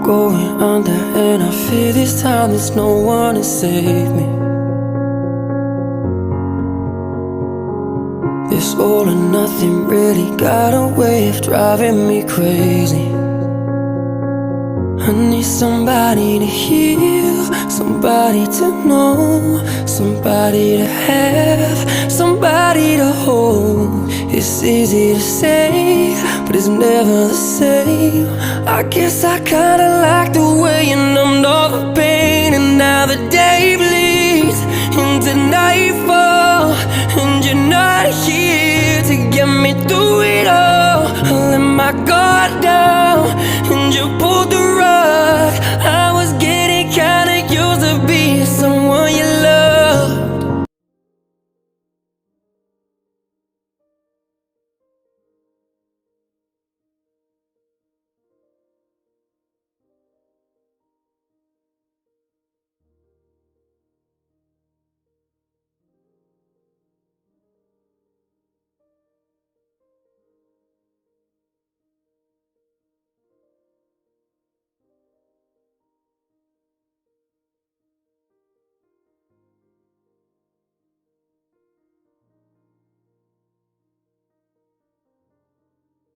going under, and I fear this time there's no one to save me. This all or nothing really got a way of driving me crazy. I need somebody to heal, somebody to know, somebody to have, somebody to hold. It's easy to say, but it's never the same. I guess I kinda like the way you numbed all the pain, and now the day bleeds into nightfall, and you're not here to get me through it all. I let my guard down, and you pulled the rug.